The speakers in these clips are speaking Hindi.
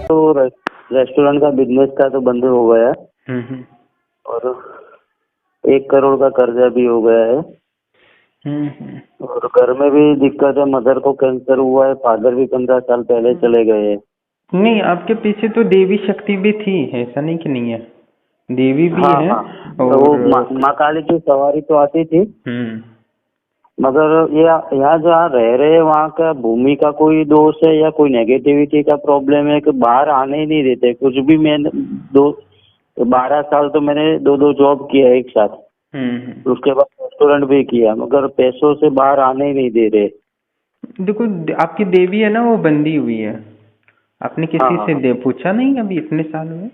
तो रेस्टोरेंट का बिजनेस था तो बंद हो गया हम्म और 1 करोड़ का कर्जा भी हो गया है हम्म और घर में भी दिक्कत है। मदर को कैंसर हुआ है, फादर भी 15 साल पहले चले गए हैं। नहीं, आपके पीछे तो देवी शक्ति भी थी, ऐसा नहीं कि नहीं है, देवी भी हाँ है। हाँ, तो और वो माँ काली की सवारी तो आती थी, हम्म मगर ये यहाँ जहाँ रह रहे हैं वहाँ का भूमि का कोई दोष है या कोई नेगेटिविटी का प्रॉब्लम है कि बाहर आने ही नहीं देते कुछ भी। मैंने दो 12 साल तो मैंने दो जॉब किया एक साथ, उसके बाद रेस्टोरेंट भी किया, मगर पैसों से बाहर आने ही नहीं दे रहे। देखो, आपकी देवी है ना, वो बंदी हुई है। आपने हाँ किसी हाँ से हाँ। दे पूछा नहीं अभी इतने साल में?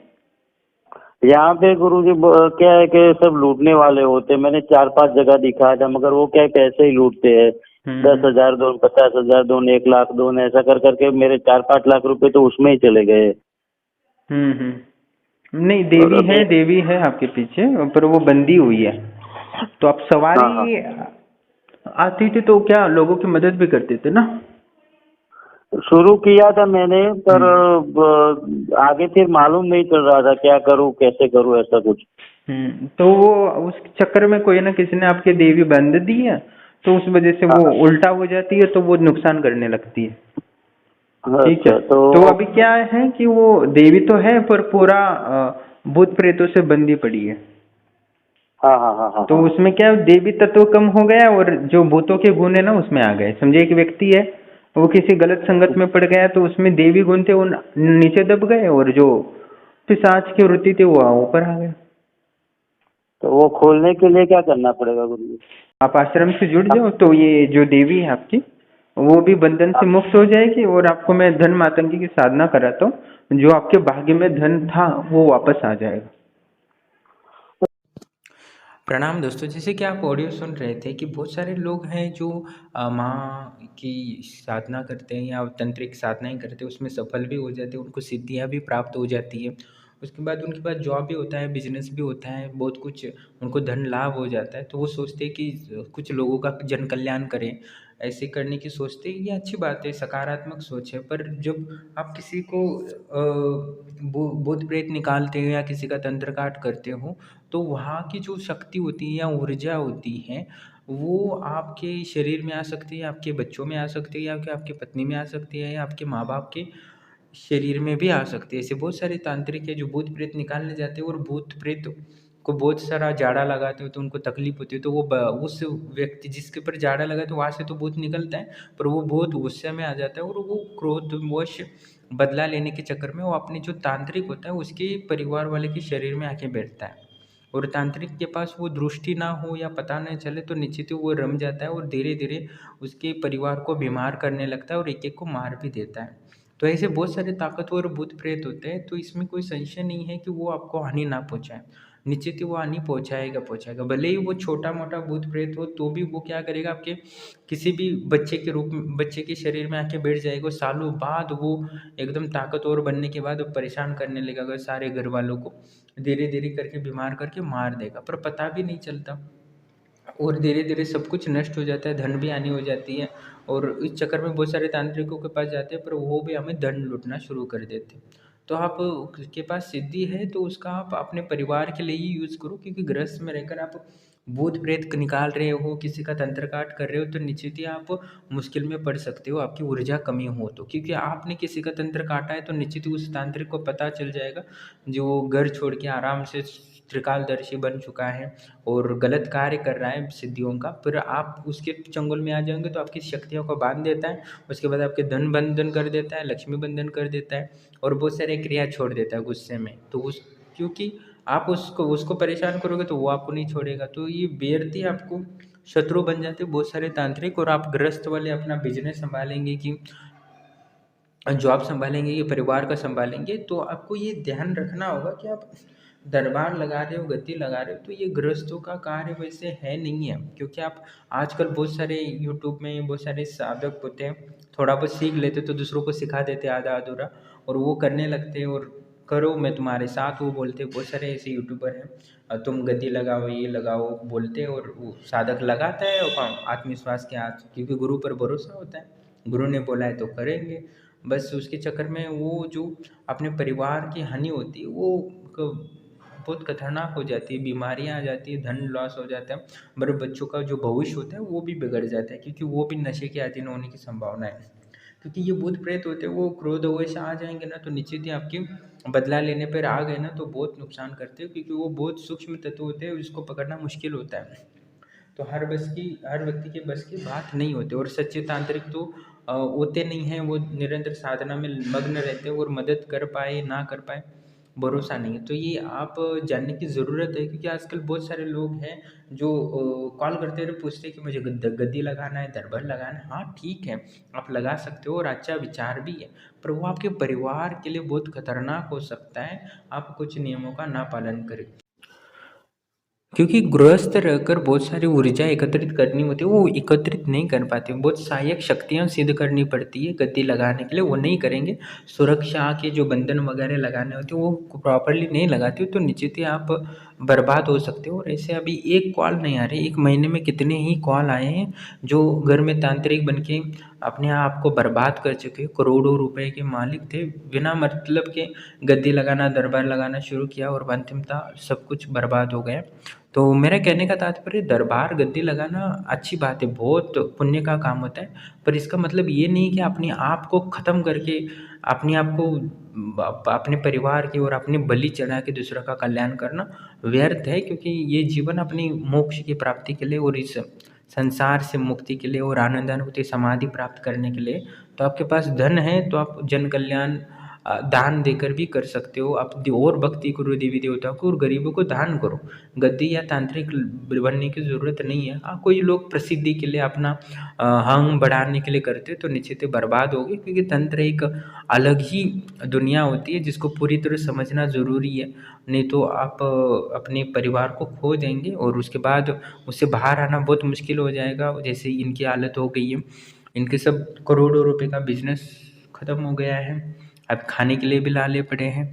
यहाँ पे गुरुजी क्या है कि सब लूटने वाले होते हैं। मैंने 4-5 जगह दिखाया था, मगर वो क्या है, पैसे ही लूटते हैं। हम्म 10,000 दो, 50,000 दो, 1 लाख दो, ऐसा कर करके मेरे 4-5 लाख रुपए तो उसमें ही चले गए। नहीं, और देवी अभी है, देवी है आपके पीछे, पर वो बंदी हुई है। तो आप हाँ हाँ, सवारी आती थी तो क्या लोगों की मदद भी करते थे ना? शुरू किया था मैंने, पर हम्म आगे फिर मालूम नहीं चल रहा था क्या करूँ कैसे करूँ ऐसा कुछ। तो वो उस चक्कर में कोई ना किसी ने आपकी देवी बंद दी है, तो उस वजह से हाँ वो हाँ, उल्टा हो जाती है, तो वो नुकसान करने लगती है। ठीक है। अच्छा तो तो अभी क्या है कि वो देवी तो है, पर पूरा भूत प्रेतों से बंदी पड़ी है। हाँ हाँ हाँ हाँ तो हाँ। उसमें क्या है, देवी तत्व कम हो गया और जो भूतों के गुण है ना उसमें आ गए। समझे, एक व्यक्ति है, वो किसी गलत संगत में पड़ गया, तो उसमें देवी गुण थे, वो नीचे दब गए, और जो पिशाच की वृत्ति थी वो ऊपर आ गए। तो वो खोलने के लिए क्या करना पड़ेगा गुरु जी? आप आश्रम से जुड़ जाओ तो ये जो देवी है आपकी, वो भी बंधन से मुक्त हो जाएगी, और आपको मैं धन मातंगी की साधना कराता हूँ। जो आपके भाग्य में धन था वो वापस आ जाएगा। प्रणाम दोस्तों, जैसे कि आप ऑडियो सुन रहे थे कि बहुत सारे लोग हैं जो माँ की साधना करते हैं या तंत्रिक साधनाएं करते हैं, उसमें सफल भी हो जाते हैं, उनको सिद्धियाँ भी प्राप्त हो जाती है। उसके बाद उनके पास जॉब भी होता है, बिजनेस भी होता है, बहुत कुछ उनको धन लाभ हो जाता है। तो वो सोचते हैं कि कुछ लोगों का जन कल्याण करें, ऐसे करने की सोचते हैं। ये अच्छी बात है, सकारात्मक सोच है। पर जब आप किसी को भूत प्रेत निकालते हो या किसी का तंत्र काट करते हो, तो वहाँ की जो शक्ति होती है या ऊर्जा होती है, वो आपके शरीर में आ सकती है, आपके बच्चों में आ सकती है, या कि आपकी पत्नी में आ सकती है, या आपके माँ बाप के शरीर में भी आ सकती है। ऐसे बहुत सारे तांत्रिक है जो भूत प्रेत निकालने जाते हैं, और भूत प्रेत को बहुत सारा जाड़ा लगाते हो तो उनको तकलीफ होती है, तो वो उस व्यक्ति जिसके ऊपर जाड़ा लगा तो वहाँ से तो भूत निकलता है, पर वो बहुत गुस्से में आ जाता है, और वो क्रोधवश बदला लेने के चक्कर में वो अपने जो तांत्रिक होता है उसके परिवार वाले के शरीर में आके बैठता है। और तांत्रिक के पास वो दृष्टि ना हो या पता नहीं चले तो निश्चित ही वो रम जाता है, और धीरे धीरे उसके परिवार को बीमार करने लगता है, और एक एक को मार भी देता है। तो ऐसे बहुत सारे ताकतवर भूत प्रेत होते हैं, तो इसमें कोई संशय नहीं है कि वो आपको हानि ना पहुँचाए। निश्चित ही वो हानि पहुँचाएगा पहुँचाएगा, भले ही वो छोटा मोटा भूत प्रेत हो, तो भी वो क्या करेगा, आपके किसी भी बच्चे के रूप में बच्चे के शरीर में आके बैठ जाएगा। सालों बाद वो एकदम ताकतवर बनने के बाद वो परेशान करने लगेगा सारे घर वालों को, धीरे धीरे करके बीमार करके मार देगा, पर पता भी नहीं चलता। और धीरे धीरे सब कुछ नष्ट हो जाता है, धन भी हानि हो जाती है। और इस चक्कर में बहुत सारे तांत्रिकों के पास जाते हैं, पर वो भी हमें धन लूटना शुरू कर देते हैं। तो आप के पास सिद्धि है तो उसका आप अपने परिवार के लिए ही यूज़ करो, क्योंकि गृहस्थ में रहकर आप भूत प्रेत निकाल रहे हो, किसी का तंत्र काट कर रहे हो, तो निश्चित ही आप मुश्किल में पड़ सकते हो, आपकी ऊर्जा कमी हो तो। क्योंकि आपने किसी का तंत्र काटा है तो निश्चित ही उस तांत्रिक को पता चल जाएगा, जो घर छोड़ के आराम से त्रिकालदर्शी बन चुका है और गलत कार्य कर रहा है सिद्धियों का, फिर आप उसके चंगुल में आ जाएंगे तो आपकी शक्तियों को बांध देता है। उसके बाद आपके धन बंधन कर देता है, लक्ष्मी बंधन कर देता है, और बहुत सारे क्रिया छोड़ देता है गुस्से में। तो उस क्योंकि आप उसको उसको परेशान करोगे तो वो आपको नहीं छोड़ेगा, तो ये बेरती आपको शत्रु बन जाते बहुत सारे तांत्रिक। और आप ग्रस्त वाले अपना बिजनेस संभालेंगे कि जॉब संभालेंगे, ये परिवार का संभालेंगे, तो आपको ये ध्यान रखना होगा कि आप दरबार लगा रहे हो, गद्दी लगा रहे हो, तो ये गृहस्थों का कार्य वैसे है नहीं है। क्योंकि आप आजकल बहुत सारे यूट्यूब में बहुत सारे साधक होते हैं, थोड़ा बहुत सीख लेते तो दूसरों को सिखा देते आधा अधूरा, और वो करने लगते हैं, और करो मैं तुम्हारे साथ वो बोलते। बहुत सारे ऐसे यूट्यूबर हैं, तुम गद्दी लगाओ ये लगाओ बोलते हैं, और वो साधक लगाता है और आत्मविश्वास के हाथ, क्योंकि गुरु पर भरोसा होता है, गुरु ने बोला है तो करेंगे। बस उसके चक्कर में वो जो अपने परिवार की हानि होती है वो बहुत खतरनाक हो जाती है, बीमारियाँ आ जाती है, धन लॉस हो जाता है, मेरे बच्चों का जो भविष्य होता है वो भी बिगड़ जाता है, क्योंकि वो भी नशे के अधीन होने की संभावना है। क्योंकि ये भूत प्रेत होते हैं, वो क्रोध वश आ जाएंगे ना तो निश्चित ही आपकी बदला लेने पर आ गए ना तो बहुत नुकसान करते हैं, क्योंकि वो बहुत सूक्ष्म तत्व होते हैं, जिसको पकड़ना मुश्किल होता है। तो हर व्यक्ति के बस की बात नहीं होती, और सच्चे तांत्रिक तो होते नहीं हैं, वो निरंतर साधना में मग्न रहते हैं, और मदद कर पाए ना कर पाए भरोसा नहीं है। तो ये आप जानने की ज़रूरत है, क्योंकि आजकल बहुत सारे लोग हैं जो कॉल करते हुए पूछते हैं कि मुझे गद्दी लगाना है, दरबार लगाना है। हाँ ठीक है, आप लगा सकते हो और अच्छा विचार भी है, पर वो आपके परिवार के लिए बहुत खतरनाक हो सकता है, आप कुछ नियमों का ना पालन करें। क्योंकि गृहस्थ रहकर बहुत सारी ऊर्जा एकत्रित करनी होती है, वो एकत्रित नहीं कर पाते, बहुत सहायक शक्तियाँ सिद्ध करनी पड़ती है गद्दी लगाने के लिए, वो नहीं करेंगे। सुरक्षा के जो बंधन वगैरह लगाने होते हैं वो प्रॉपरली नहीं लगाते हो तो निश्चित ही आप बर्बाद हो सकते हो। और ऐसे अभी एक कॉल नहीं आ रही, एक महीने में कितने ही कॉल आए हैं जो घर में तांत्रिक बन के अपने आप को बर्बाद कर चुके, करोड़ों रुपए के मालिक थे, बिना मतलब के गद्दी लगाना, दरबार लगाना शुरू किया और अंतिमतः सब कुछ बर्बाद हो गया। तो मेरा कहने का तात्पर्य, दरबार गद्दी लगाना अच्छी बात है, बहुत पुण्य का काम होता है, पर इसका मतलब ये नहीं कि अपने आप को ख़त्म करके अपने आप को अपने परिवार की और अपने बलि चढ़ा के दूसरों का कल्याण करना व्यर्थ है, क्योंकि ये जीवन अपनी मोक्ष की प्राप्ति के लिए और इस संसार से मुक्ति के लिए और आनंदानुभूति समाधि प्राप्त करने के लिए। तो आपके पास धन है तो आप जन कल्याण दान देकर भी कर सकते हो, आप और भक्ति करो देवी देवताओं को और गरीबों को दान करो। गद्दी या तांत्रिक बनने की ज़रूरत नहीं है। हाँ, कोई लोग प्रसिद्धि के लिए अपना हंग बढ़ाने के लिए करते तो निश्चित ही बर्बाद होगी, क्योंकि तंत्र एक अलग ही दुनिया होती है जिसको पूरी तरह समझना ज़रूरी है, नहीं तो आप अपने परिवार को खो देंगे और उसके बाद उससे बाहर आना बहुत मुश्किल हो जाएगा। जैसे इनकी हालत हो गई है, इनके सब करोड़ों रुपए का बिजनेस ख़त्म हो गया है, अब खाने के लिए भी लाले पड़े हैं,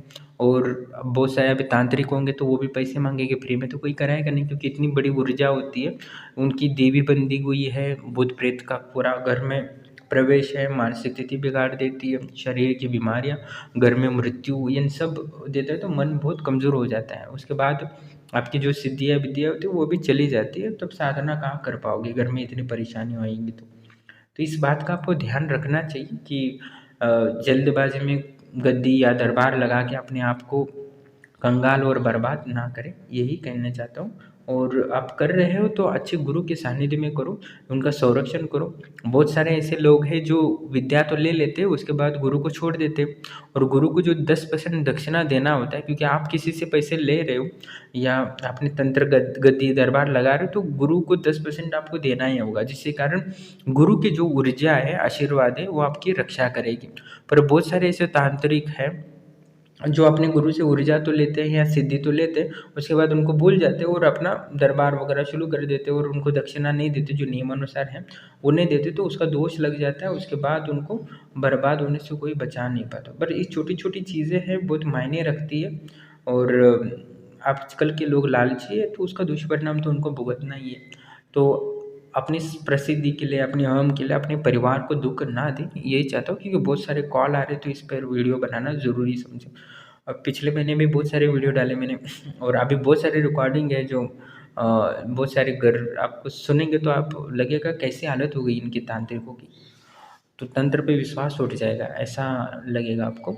और बहुत सारे अभी तांत्रिक होंगे तो वो भी पैसे मांगेंगे, फ्री में तो कोई कराएगा नहीं, क्योंकि इतनी बड़ी ऊर्जा होती है, उनकी देवी बंदी हुई है, भूत प्रेत का पूरा घर में प्रवेश है, मानसिक स्थिति बिगाड़ देती है, शरीर की बीमारियां, घर में मृत्यु, इन सब देता है, तो मन बहुत कमज़ोर हो जाता है। उसके बाद आपकी जो सिद्धियाँ विद्या होती है वो भी चली जाती है, तब साधना कहाँ कर पाओगे, घर में इतनी परेशानी आएंगी। तो इस बात का आपको ध्यान रखना चाहिए कि जल्दबाजी में गद्दी या दरबार लगा के अपने आप को कंगाल और बर्बाद ना करें, यही कहना चाहता हूँ। और आप कर रहे हो तो अच्छे गुरु के सानिध्य में करो, उनका संरक्षण करो। बहुत सारे ऐसे लोग हैं जो विद्या तो ले लेते हैं, उसके बाद गुरु को छोड़ देते हैं, और गुरु को जो 10% दक्षिणा देना होता है, क्योंकि आप किसी से पैसे ले रहे हो या अपने तंत्र गद्दी दरबार लगा रहे हो, तो गुरु को 10% आपको देना ही होगा, जिसके कारण गुरु की जो ऊर्जा है, आशीर्वाद है, वो आपकी रक्षा करेगी। पर बहुत सारे ऐसे तांत्रिक हैं जो अपने गुरु से ऊर्जा तो लेते हैं या सिद्धि तो लेते हैं, उसके बाद उनको भूल जाते हैं और अपना दरबार वगैरह शुरू कर देते हैं, और उनको दक्षिणा नहीं देते जो नियमानुसार है वो नहीं देते, तो उसका दोष लग जाता है, उसके बाद उनको बर्बाद होने से कोई बचा नहीं पाता। पर ये छोटी छोटी चीज़ें हैं, बहुत मायने रखती है, और आजकल के लोग लालची है तो उसका दुष्परिणाम तो उनको भुगतना ही है। तो अपनी प्रसिद्धि के लिए, अपने अहम के लिए अपने परिवार को दुःख ना दें, यही चाहता हूँ, क्योंकि बहुत सारे कॉल आ रहे तो इस पर वीडियो बनाना ज़रूरी समझो। अब पिछले महीने भी बहुत सारे वीडियो डाले मैंने, और अभी बहुत सारी रिकॉर्डिंग है जो बहुत सारे घर आपको सुनेंगे तो आप लगेगा कैसी हालत हो गई इनकी तांत्रिकों की, तो तंत्र पे विश्वास उठ जाएगा, ऐसा लगेगा आपको।